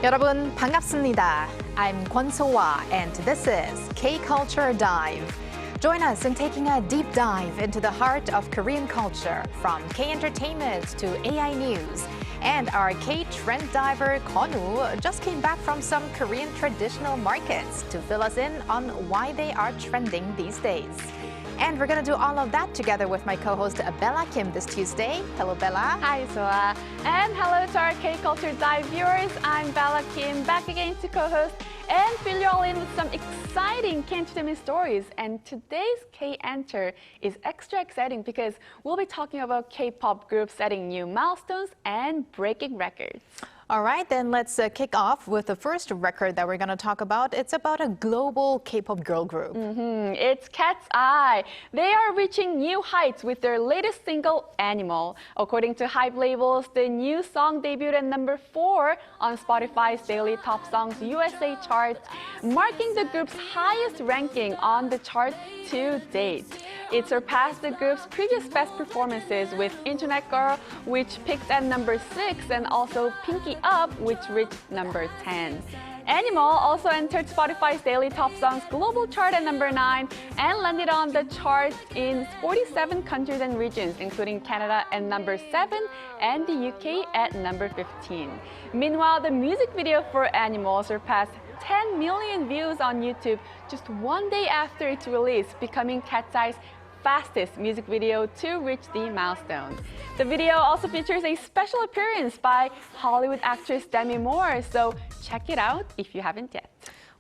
여러분 반갑습니다. I'm Kwon-soa and this is K-Culture Dive. Join us in taking a deep dive into the heart of Korean culture, from K-entertainment to AI news. And our K-trend diver Kwon-woo just came back from some Korean traditional markets to fill us in on why they are trending these days. And we're going to do all of that together with my co-host Bella Kim this Tuesday. Hello, Bella. Hi, Soa. And hello to our K-Culture Dive viewers. I'm Bella Kim, back again to co-host and fill you all in with some exciting K-entertainment stories. And today's K-Enter is extra exciting because we'll be talking about K-pop groups setting new milestones and breaking records. All right, then let's kick off with the first record that we're going to talk about. It's about a global K-pop girl group. It's KATSEYE. They are reaching new heights with their latest single, Animal. According to Hype labels, the new song debuted at number 4 on Spotify's Daily Top Songs USA chart, marking the group's highest ranking on the chart to date. It surpassed the group's previous best performances with Internet Girl, which peaked at number 6, and also Pinky Up, which reached number 10. Animal also entered Spotify's Daily Top Songs global chart at number 9 and landed on the chart in 47 countries and regions, including Canada at number 7 and the UK at number 15. Meanwhile, the music video for Animal surpassed 10 million views on YouTube just one day after its release, becoming KATSEYE's fastest music video to reach the milestone. The video also features a special appearance by Hollywood actress Demi Moore, so check it out if you haven't yet.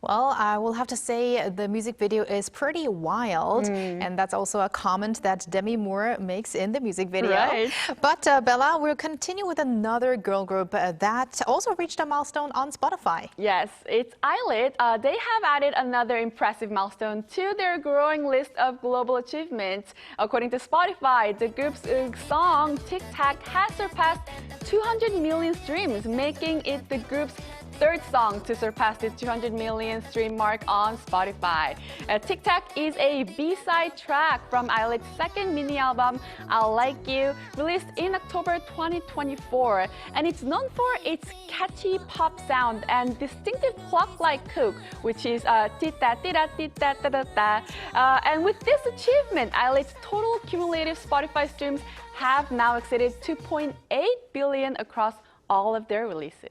Well, I will have to say the music video is pretty wild, and that's also a comment that Demi Moore makes in the music video. Right. But Bella, we'll continue with another girl group that also reached a milestone on Spotify. Yes, it's Islet. They have added another impressive milestone to their growing list of global achievements. According to Spotify, the group's song Tic Tac has surpassed 200 million streams, making it the group's third song to surpass the 200 million stream mark on Spotify. Tic Tac is a B-side track from Islet's second mini album, I'll Like You, released in October 2024. And it's known for its catchy pop sound and distinctive clock-like hook, which is ti-ta-ti-da-ti-ta-ta-ta-ta. And with this achievement, Islet's total cumulative Spotify streams have now exceeded 2.8 billion across all of their releases.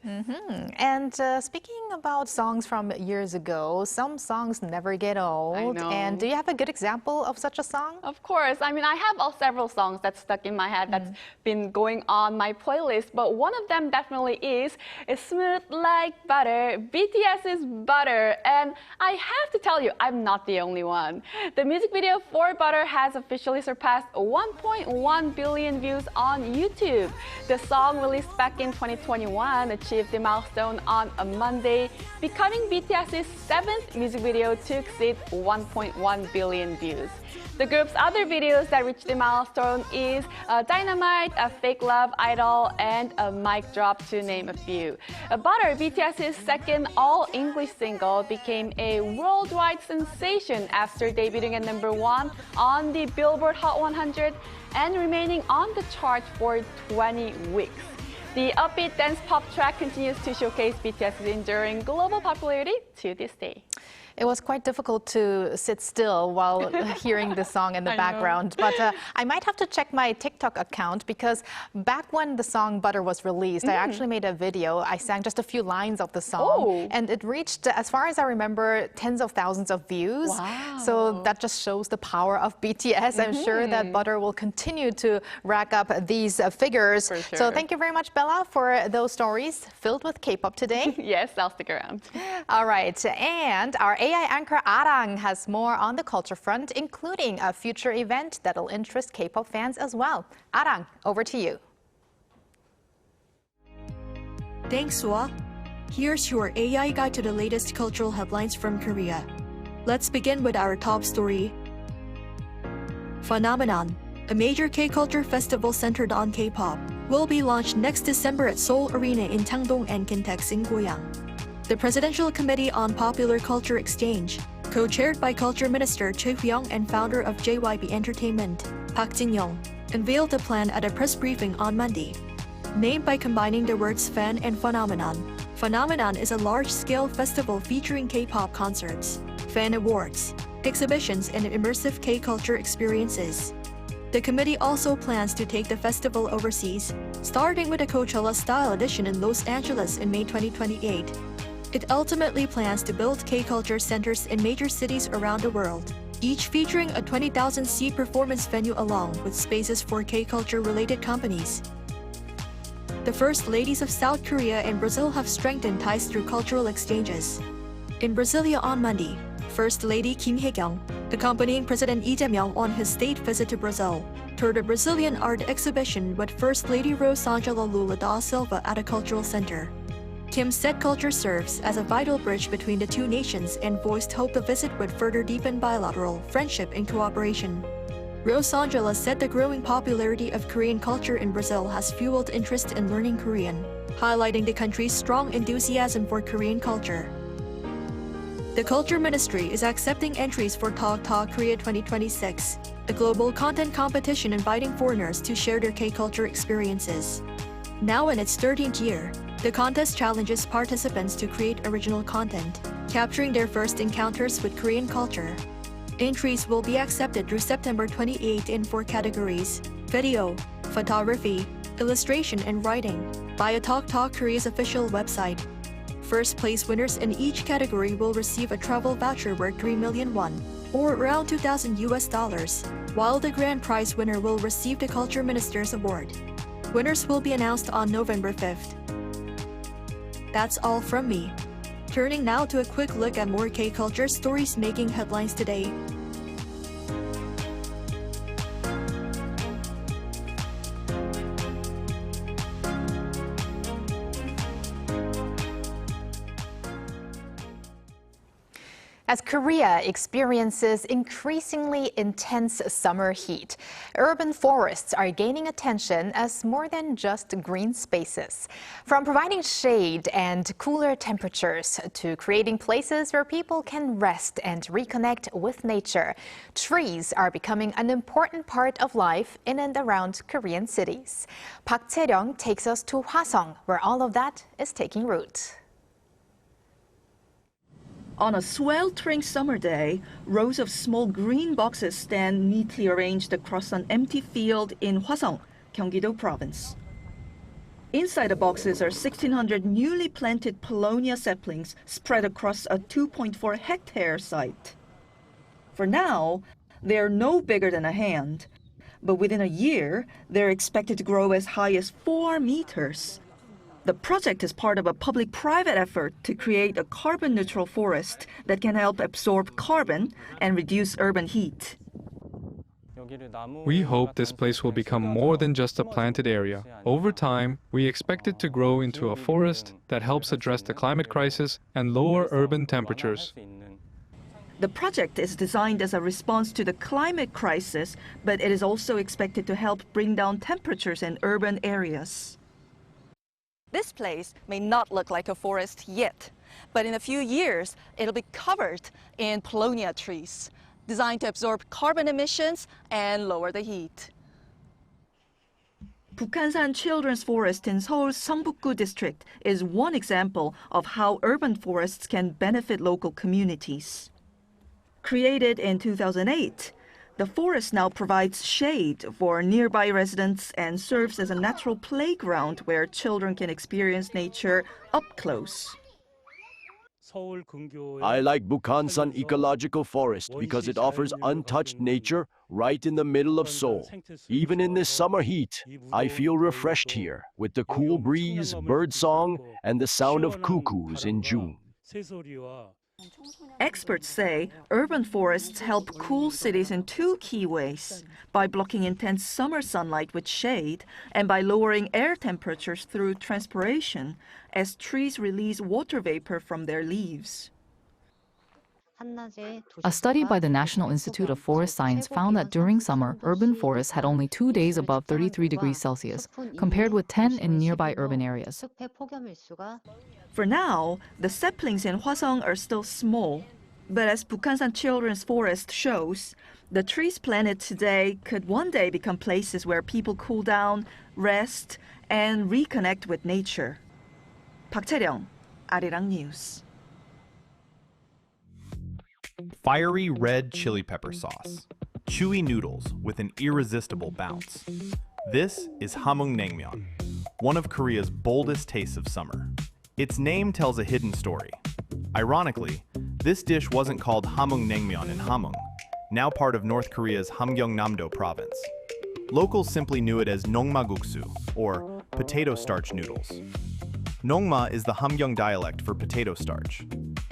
And speaking about songs from years ago, some songs never get old. I know. And do you have a good example of such a song? Of course. I mean, I have several songs that's stuck in my head that's been going on my playlist, but one of them definitely is Smooth Like Butter, BTS's Butter. And I have to tell you, I'm not the only one. The music video for Butter has officially surpassed 1.1 billion views on YouTube. The song, released back in 2021, achieved the milestone on a Monday, becoming BTS's 7th music video to exceed 1.1 billion views. The group's other videos that reached the milestone is Dynamite, Fake Love, Idol, and Mic Drop, to name a few. Butter, BTS's second all-English single, became a worldwide sensation after debuting at number 1 on the Billboard Hot 100 and remaining on the chart for 20 weeks. The upbeat dance pop track continues to showcase BTS's enduring global popularity to this day. It was quite difficult to sit still while hearing the song in the background. But I might have to check my TikTok account because back when the song Butter was released, I actually made a video. I sang just a few lines of the song. And it reached, as far as I remember, tens of thousands of views. Wow. So that just shows the power of BTS. I'm sure that Butter will continue to rack up these figures. For sure. So thank you very much, Bella, for those stories filled with K-pop today. Yes, I'll stick around. All right. And our AI anchor Arang has more on the culture front, including a future event that'll interest K-pop fans as well. Arang, over to you. Thanks, Soa. Here's your AI guide to the latest cultural headlines from Korea. Let's begin with our top story. Phenomenon, a major K-culture festival centered on K-pop, will be launched next December at Seoul Arena in Changdong and Kintex in Goyang. The Presidential Committee on Popular Culture Exchange, co-chaired by Culture Minister Choi Hyung and founder of JYP Entertainment, Park Jin-young, unveiled the plan at a press briefing on Monday. Named by combining the words fan and phenomenon, Phenomenon is a large-scale festival featuring K-pop concerts, fan awards, exhibitions, and immersive K-culture experiences. The committee also plans to take the festival overseas, starting with a Coachella-style edition in Los Angeles in May 2028. It ultimately plans to build K-culture centers in major cities around the world, each featuring a 20,000-seat performance venue along with spaces for K-culture-related companies. The First Ladies of South Korea and Brazil have strengthened ties through cultural exchanges. In Brasilia on Monday, First Lady Kim Hae-kyung, accompanying President Lee Jae-myung on his state visit to Brazil, toured a Brazilian art exhibition with First Lady Rosângela Lula da Silva at a cultural center. Kim said culture serves as a vital bridge between the two nations and voiced hope the visit would further deepen bilateral friendship and cooperation. Rosângela said the growing popularity of Korean culture in Brazil has fueled interest in learning Korean, highlighting the country's strong enthusiasm for Korean culture. The Culture Ministry is accepting entries for Talk Talk Korea 2026, a global content competition inviting foreigners to share their K-culture experiences. Now in its 13th year, the contest challenges participants to create original content, capturing their first encounters with Korean culture. Entries will be accepted through September 28 in 4 categories: video, photography, illustration, and writing, via Talk Talk Korea's official website. First place winners in each category will receive a travel voucher worth 3 million won, or around $2,000, while the grand prize winner will receive the Culture Minister's Award. Winners will be announced on November 5th. That's all from me. Turning now to a quick look at more K-culture stories making headlines today. As Korea experiences increasingly intense summer heat, urban forests are gaining attention as more than just green spaces. From providing shade and cooler temperatures to creating places where people can rest and reconnect with nature, trees are becoming an important part of life in and around Korean cities. Park Chae-ryung takes us to Hwaseong, where all of that is taking root. On a sweltering summer day, rows of small green boxes stand neatly arranged across an empty field in Hwaseong, Gyeonggi-do Province. Inside the boxes are 1,600 newly planted Paulownia saplings spread across a 2.4-hectare site. For now, they are no bigger than a hand, but within a year, they're expected to grow as high as 4 meters. The project is part of a public-private effort to create a carbon-neutral forest that can help absorb carbon and reduce urban heat. We hope this place will become more than just a planted area. Over time, we expect it to grow into a forest that helps address the climate crisis and lower urban temperatures. The project is designed as a response to the climate crisis, but it is also expected to help bring down temperatures in urban areas. This place may not look like a forest yet, but in a few years, it'll be covered in Paulownia trees, designed to absorb carbon emissions and lower the heat. Bukhansan Children's Forest in Seoul's Seongbuk-gu district is one example of how urban forests can benefit local communities. Created in 2008, the forest now provides shade for nearby residents and serves as a natural playground where children can experience nature up close. I like Bukhansan Ecological Forest because it offers untouched nature right in the middle of Seoul. Even in this summer heat, I feel refreshed here with the cool breeze, birdsong, and the sound of cuckoos in June. Experts say urban forests help cool cities in 2 key ways: by blocking intense summer sunlight with shade and by lowering air temperatures through transpiration as trees release water vapor from their leaves. A study by the National Institute of Forest Science found that during summer, urban forests had only 2 days above 33 degrees Celsius, compared with 10 in nearby urban areas. For now, the saplings in Hwaseong are still small. But as Bukhansan Children's Forest shows, the trees planted today could one day become places where people cool down, rest, and reconnect with nature. Park Chae-ryung, Arirang News. Fiery red chili pepper sauce. Chewy noodles with an irresistible bounce. This is Hamheung Naengmyeon, one of Korea's boldest tastes of summer. Its name tells a hidden story. Ironically, this dish wasn't called Hamheung Naengmyeon in Hamheung, now part of North Korea's Hamgyeongnam-do province. Locals simply knew it as nongma-guksu, or potato starch noodles. Nongma is the Hamgyong dialect for potato starch.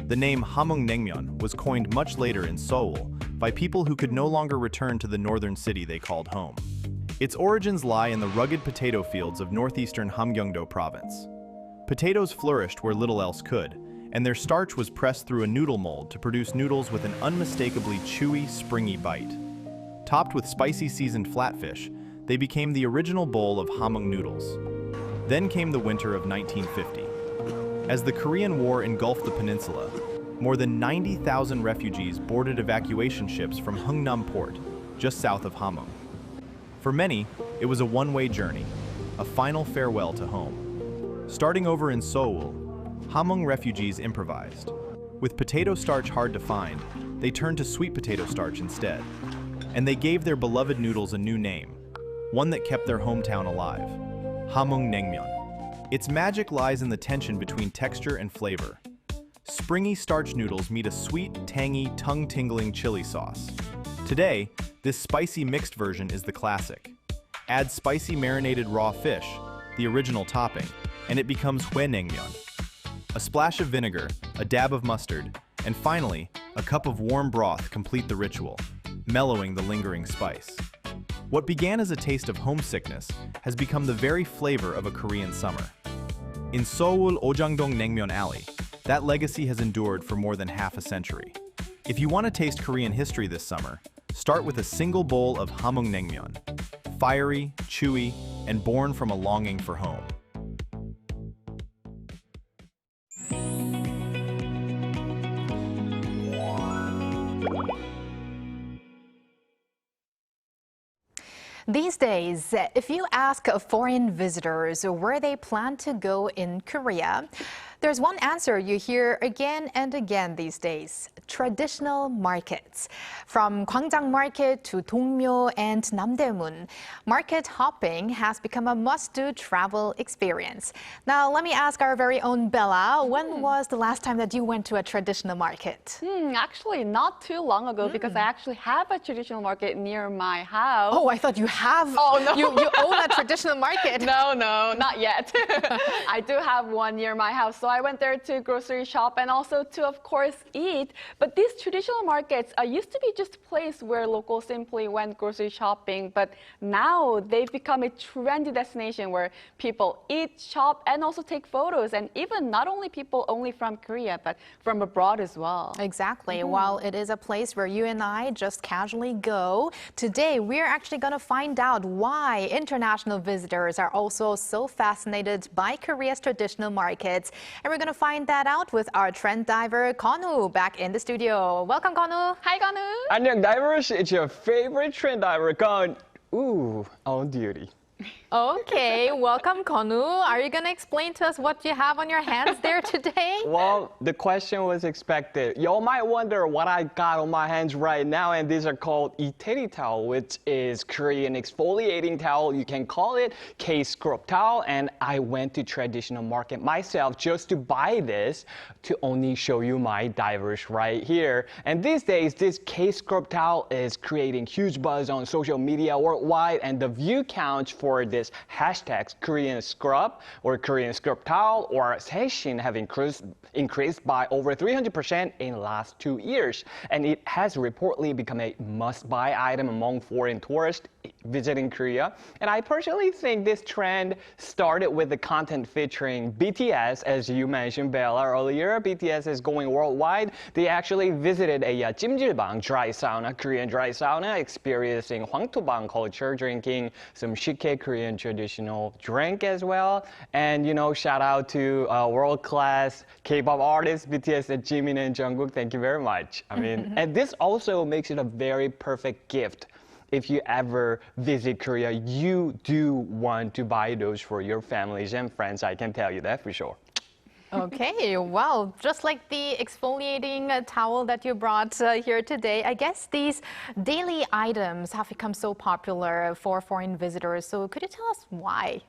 The name Hamheung Naengmyeon was coined much later in Seoul by people who could no longer return to the northern city they called home. Its origins lie in the rugged potato fields of northeastern Hamgyeongdo province. Potatoes flourished where little else could, and their starch was pressed through a noodle mold to produce noodles with an unmistakably chewy, springy bite. Topped with spicy seasoned flatfish, they became the original bowl of Hamheung noodles. Then came the winter of 1950. As the Korean War engulfed the peninsula, more than 90,000 refugees boarded evacuation ships from Hungnam Port, just south of Hamheung. For many, it was a one-way journey, a final farewell to home. Starting over in Seoul, Hamheung refugees improvised. With potato starch hard to find, they turned to sweet potato starch instead. And they gave their beloved noodles a new name, one that kept their hometown alive: Hamheung Naengmyeon. Its magic lies in the tension between texture and flavor. Springy starch noodles meet a sweet, tangy, tongue-tingling chili sauce. Today, this spicy mixed version is the classic. Add spicy marinated raw fish, the original topping, and it becomes Hue Naengmyeon. A splash of vinegar, a dab of mustard, and finally, a cup of warm broth complete the ritual, mellowing the lingering spice. What began as a taste of homesickness has become the very flavor of a Korean summer. In Seoul Ojangdong Naengmyeon Alley, that legacy has endured for more than half a century. If you want to taste Korean history this summer, start with a single bowl of Hamheung Naengmyeon, fiery, chewy, and born from a longing for home. These days, if you ask foreign visitors where they plan to go in Korea, there's one answer you hear again and again these days: traditional markets. From Gwangjang Market to Dongmyo and Namdaemun, market hopping has become a must-do travel experience. Now, let me ask our very own Bella, when was the last time that you went to a traditional market? Actually, not too long ago, because I actually have a traditional market near my house. Oh, I thought you have. Oh, no. You own a traditional market. No, not yet. I do have one near my house, so I went there to grocery shop and also to, of course, eat. But these traditional markets used to be just a place where locals simply went grocery shopping, but now they've become a trendy destination where people eat, shop, and also take photos, and even not only people only from Korea, but from abroad as well. Exactly. While it is a place where you and I just casually go, today we're actually going to find out why international visitors are also so fascinated by Korea's traditional markets. And we're going to find that out with our trend diver, Konu, back in the studio. Welcome, Konu. Hi, Konu. 안녕, divers. It's your favorite trend diver, Gon. Ooh, on duty. Okay, welcome, Konu. Are you going to explain to us what you have on your hands there today? Well, the question was expected. Y'all might wonder what I got on my hands right now, and these are called Iteri towel, which is Korean exfoliating towel. You can call it K-scrub towel, and I went to traditional market myself just to buy this to only show you my divers right here. And these days, this K-scrub towel is creating huge buzz on social media worldwide, and the view count for this hashtags Korean scrub or Korean scrub towel or session have increased by over 300% in the last 2 years. And it has reportedly become a must-buy item among foreign tourists visiting Korea. And I personally think this trend started with the content featuring BTS, as you mentioned, Bella, earlier. BTS is going worldwide. They actually visited a 찜질방 dry sauna, Korean dry sauna, experiencing Hwangtobang culture, drinking some shike Korean traditional drink as well. And, you know, shout out to world-class K-pop artists, BTS and Jimin and Jungkook. Thank you very much. I mean, and this also makes it a very perfect gift. If you ever visit Korea, you do want to buy those for your families and friends. I can tell you that for sure. Okay, well, just like the exfoliating towel that you brought here today, I guess these daily items have become so popular for foreign visitors. So could you tell us why?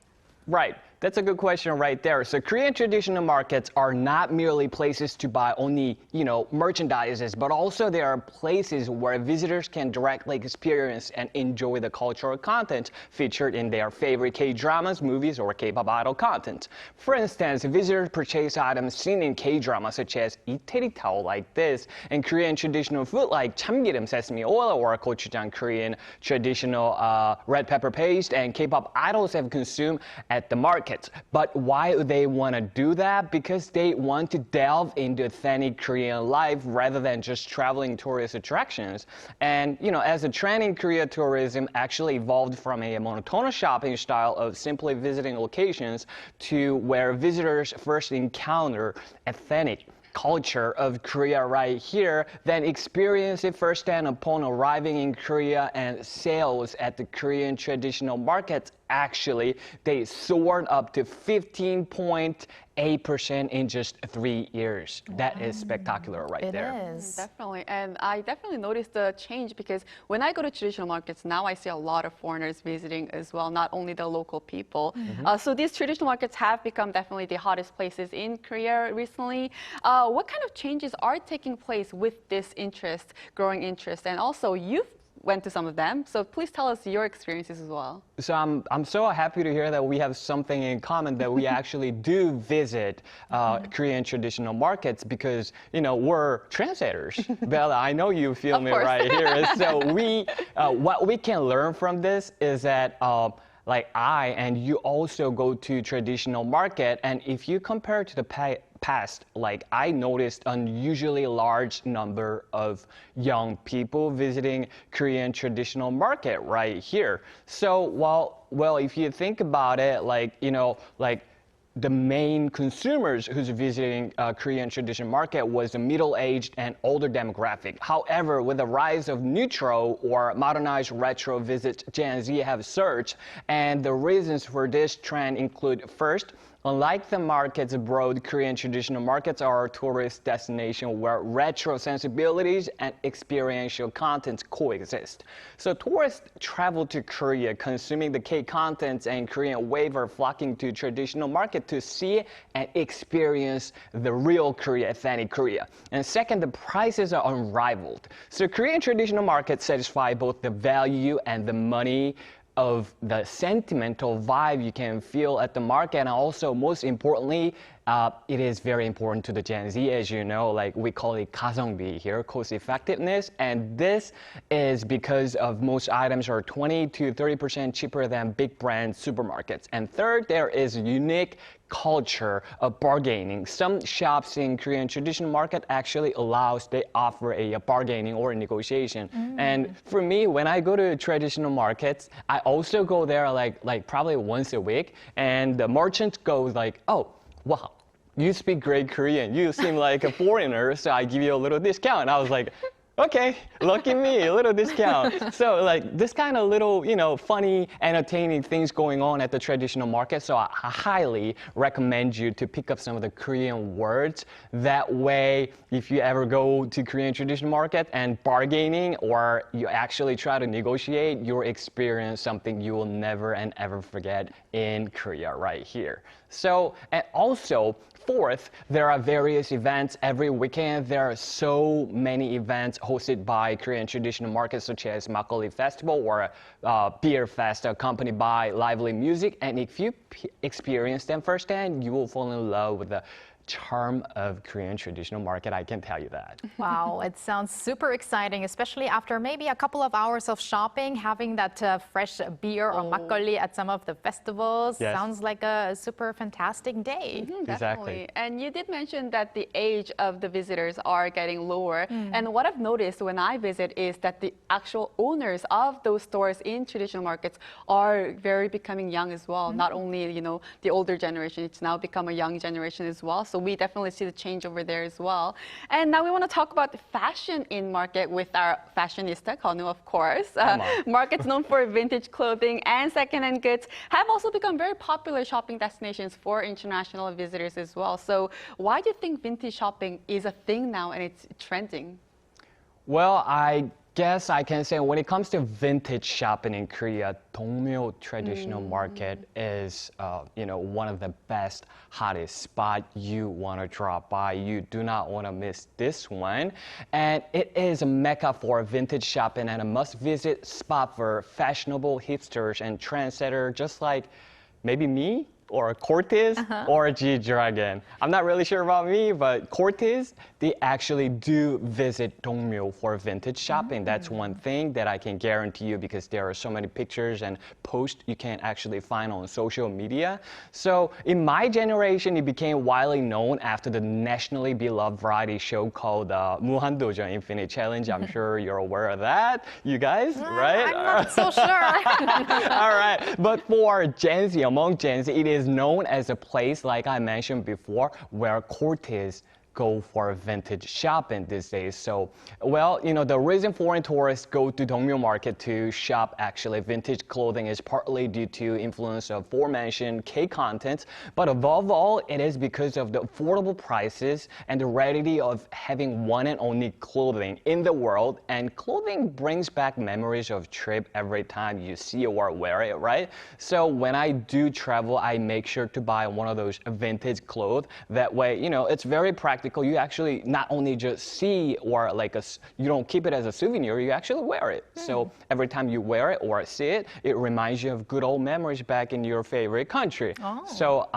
Right. That's a good question right there. So Korean traditional markets are not merely places to buy only, merchandises, but also they are places where visitors can directly experience and enjoy the cultural content featured in their favorite K-dramas, movies, or K-pop idol content. For instance, visitors purchase items seen in K-dramas such as 이태리 towel like this, and Korean traditional food like 참기름 sesame oil or gochujang Korean traditional red pepper paste, and K-pop idols have consumed at the market. But why do they want to do that? Because they want to delve into authentic Korean life rather than just traveling tourist attractions. And, as a trend in Korea, tourism actually evolved from a monotonous shopping style of simply visiting locations to where visitors first encounter authentic culture of Korea right here, then experience it firsthand upon arriving in Korea, and sales at the Korean traditional markets actually, they soared up to 15.8% in just 3 years. Wow. That is spectacular right there. It is. Definitely. And I definitely noticed the change because when I go to traditional markets, now I see a lot of foreigners visiting as well, not only the local people. So these traditional markets have become definitely the hottest places in Korea recently. What kind of changes are taking place with this interest, growing interest? And also, you've went to some of them, so please tell us your experiences as well. So I'm so happy to hear that we have something in common, that we actually do visit Korean traditional markets, because we're translators. Bella, I know you feel me right here. So what we can learn from this is that I and you also go to traditional market, and if you compare to the past, I noticed unusually large number of young people visiting Korean traditional market right here. So well, if you think about it, the main consumers who's visiting Korean traditional market was the middle-aged and older demographic. However, with the rise of neutral or modernized retro visits, Gen Z have surged, and the reasons for this trend include, first, unlike the markets abroad, Korean traditional markets are a tourist destination where retro sensibilities and experiential contents coexist. So tourists travel to Korea consuming the K-contents, and Korean wave are flocking to traditional market to see and experience the real Korea, authentic Korea. And second, the prices are unrivaled. So Korean traditional markets satisfy both the value and the money of the sentimental vibe you can feel at the market, and also, most importantly, it is very important to the Gen Z, as you know, we call it 가성비 here, cost effectiveness, and this is because of most items are 20 to 30% cheaper than big brand supermarkets. And third, there is a unique culture of bargaining. Some shops in Korean traditional market actually they offer a bargaining or a negotiation. And for me, when I go to traditional markets, I also go there probably once a week, and the merchant goes oh, wow, you speak great Korean. You seem like a foreigner, so I give you a little discount. I was like, okay, lucky me, a little discount. So this kind of little, funny, entertaining things going on at the traditional market. So I highly recommend you to pick up some of the Korean words. That way, if you ever go to Korean traditional market and bargaining, or you actually try to negotiate, you'll experience something you will never and ever forget in Korea right here. So, and also, fourth, there are various events every weekend. There are so many events hosted by Korean traditional markets, such as Makgeolli Festival or Beer Fest, accompanied by lively music. And if you experience them firsthand, you will fall in love with the charm of Korean traditional market, I can tell you that. Wow, it sounds super exciting, especially after maybe a couple of hours of shopping, having that fresh beer or makgeolli at some of the festivals. Yes. Sounds like a super fantastic day. Definitely. Exactly. And you did mention that the age of the visitors are getting lower. And what I've noticed when I visit is that the actual owners of those stores in traditional markets are becoming young as well. Not only, the older generation, it's now become a young generation as well. So we definitely see the change over there as well. And now we want to talk about the fashion in market with our fashionista, Konu, of course. Markets known for vintage clothing and secondhand goods have also become very popular shopping destinations for international visitors as well. So why do you think vintage shopping is a thing now and it's trending? Well, I guess I can say when it comes to vintage shopping in Korea, Dongmyo Traditional Market is, one of the best, hottest spot you want to drop by. You do not want to miss this one. And it is a mecca for vintage shopping and a must-visit spot for fashionable hipsters and trendsetters, just like maybe me, or Cortez, or G-Dragon. I'm not really sure about me, but Cortez, they actually do visit Dongmyo for vintage shopping. That's one thing that I can guarantee you because there are so many pictures and posts you can actually find on social media. So in my generation, it became widely known after the nationally beloved variety show called 무한도전 Infinite Challenge. I'm sure you're aware of that, you guys, right? I'm not so sure. All right, but for Gen Z, among Gen Z, it is known as a place, like I mentioned before, where courtiers go for vintage shopping these days. So, the reason foreign tourists go to Dongmyo Market to shop actually vintage clothing is partly due to influence of aforementioned K content, but above all, it is because of the affordable prices and the rarity of having one and only clothing in the world. And clothing brings back memories of trip every time you see or wear it, right? So when I do travel, I make sure to buy one of those vintage clothes. That way, it's very practical. You actually not only just see or you don't keep it as a souvenir, you actually wear it. So every time you wear it or see it, it reminds you of good old memories back in your favorite country. So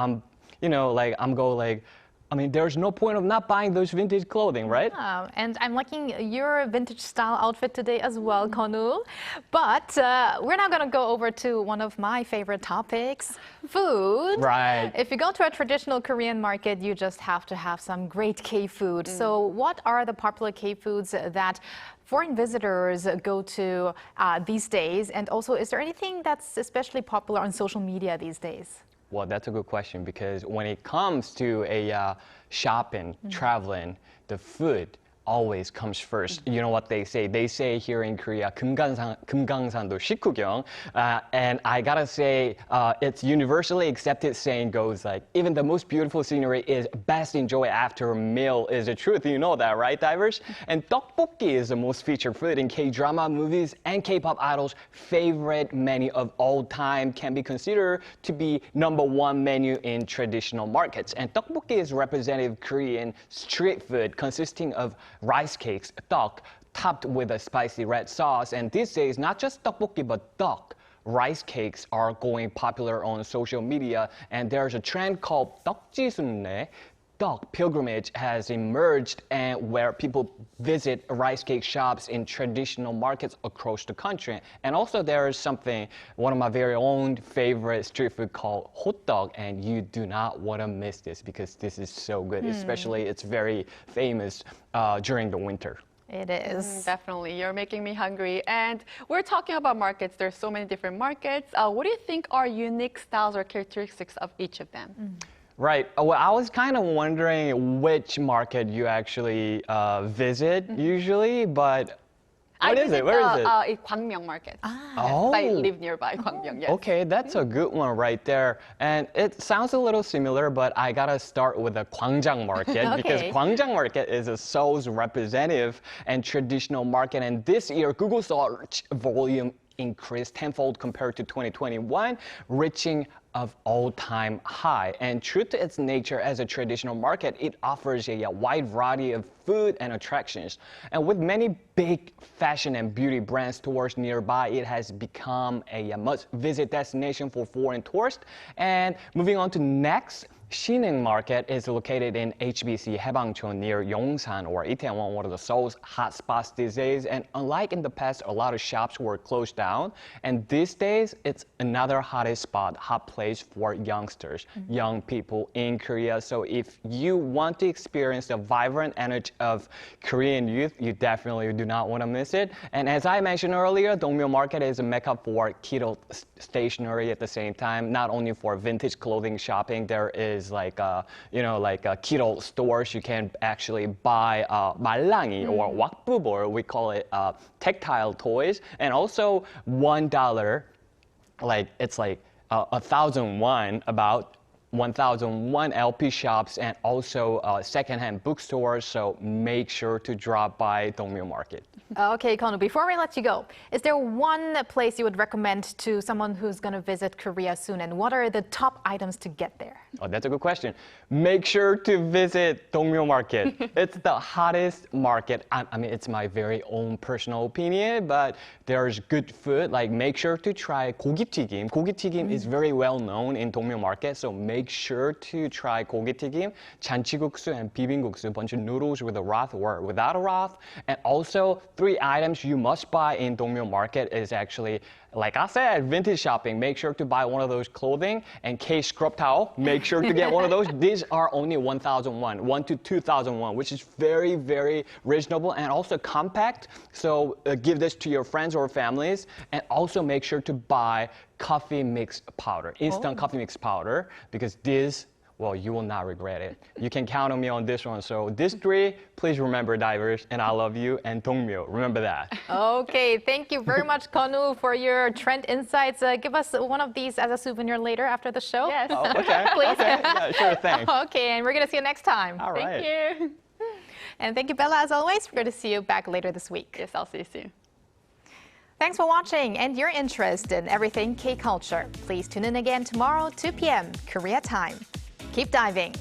there's no point of not buying those vintage clothing, right? Yeah, and I'm liking your vintage style outfit today as well, Konu. But we're now going to go over to one of my favorite topics, food. Right. If you go to a traditional Korean market, you just have to have some great K-food. So what are the popular K-foods that foreign visitors go to these days? And also, is there anything that's especially popular on social media these days? Well, that's a good question because when it comes to shopping, traveling, the food always comes first. You know what they say? They say here in Korea, 금강산도 식후경. And I gotta say, it's universally accepted saying goes like, even the most beautiful scenery is best enjoyed after a meal is the truth. You know that, right, divers? And tteokbokki is the most featured food in K-drama movies and K-pop idols' favorite menu of all time, can be considered to be #1 menu in traditional markets. And tteokbokki is representative Korean street food consisting of rice cakes, tteok, topped with a spicy red sauce. And these days, not just tteokbokki, but tteok, rice cakes are going popular on social media. And there's a trend called tteokjisunnae. Tteok pilgrimage has emerged and where people visit rice cake shops in traditional markets across the country. And also there is one of my very own favorite street food called hotdog, and you do not want to miss this because this is so good, especially it's very famous during the winter. It is. Definitely. You're making me hungry. And we're talking about markets. There's so many different markets. What do you think are unique styles or characteristics of each of them? Right. Well, I was kind of wondering which market you actually visit usually, but what is it? Where is it? Gwangmyeong market. Oh. I live nearby Gwangmyeong, yes. Okay, that's a good one right there. And it sounds a little similar, but I gotta start with the Gwangjang market because Gwangjang market is a Seoul's representative and traditional market. And this year, Google search volume increased tenfold compared to 2021, reaching of all-time high. And true to its nature as a traditional market, it offers a wide variety of food and attractions. And with many big fashion and beauty brand stores nearby, it has become a must-visit destination for foreign tourists. And moving on to next, Hamheung Market is located in HBC Haebangchon near Yongsan or Itaewon, one of the Seoul's hot spots these days. And unlike in the past, a lot of shops were closed down. And these days, it's another hottest spot, hot place for youngsters, young people in Korea. So if you want to experience the vibrant energy of Korean youth, you definitely do not want to miss it. And as I mentioned earlier, Dongmyo Market is a mecca for keto stationery at the same time. Not only for vintage clothing shopping, there is is like keto stores. You can actually buy 말랑이 or wakbubor. We call it tactile toys, and also $1. It's like 1,000 won, about 1,001 LP shops, and also secondhand bookstores. So make sure to drop by Dongmyo Market. Okay, Konu, before we let you go, is there one place you would recommend to someone who's going to visit Korea soon, and what are the top items to get there? Oh, that's a good question. Make sure to visit Dongmyo Market. It's the hottest market. I mean, it's my very own personal opinion, but there's good food. Like, make sure to try 고기튀김. 고기튀김 is very well known in Dongmyo Market, so make sure to try 고기튀김, 잔치국수, and 비빔국수, a bunch of noodles with a broth or without a broth. And also, 3 items you must buy in Dongmyo Market is actually, like I said, vintage shopping. Make sure to buy one of those clothing, and K scrub towel. Make sure to get one of those. These are only 1,001, 1 to 2,001, which is very, very reasonable and also compact. So give this to your friends or families, and also make sure to buy coffee mix powder, instant coffee mix powder, because this, well, you will not regret it. You can count on me on this one. So these 3, please remember, divers, and I love you, and Dongmyo. Remember that. Okay, thank you very much, Konu, for your trend insights. Give us one of these as a souvenir later after the show. Yes. Oh, okay. Please. Okay. Yeah, sure thing. Okay, and we're going to see you next time. All right. Thank you. And thank you, Bella, as always. We're going to see you back later this week. Yes, I'll see you soon. Thanks for watching and your interest in everything K-culture. Please tune in again tomorrow, 2 p.m. Korea time. Keep diving.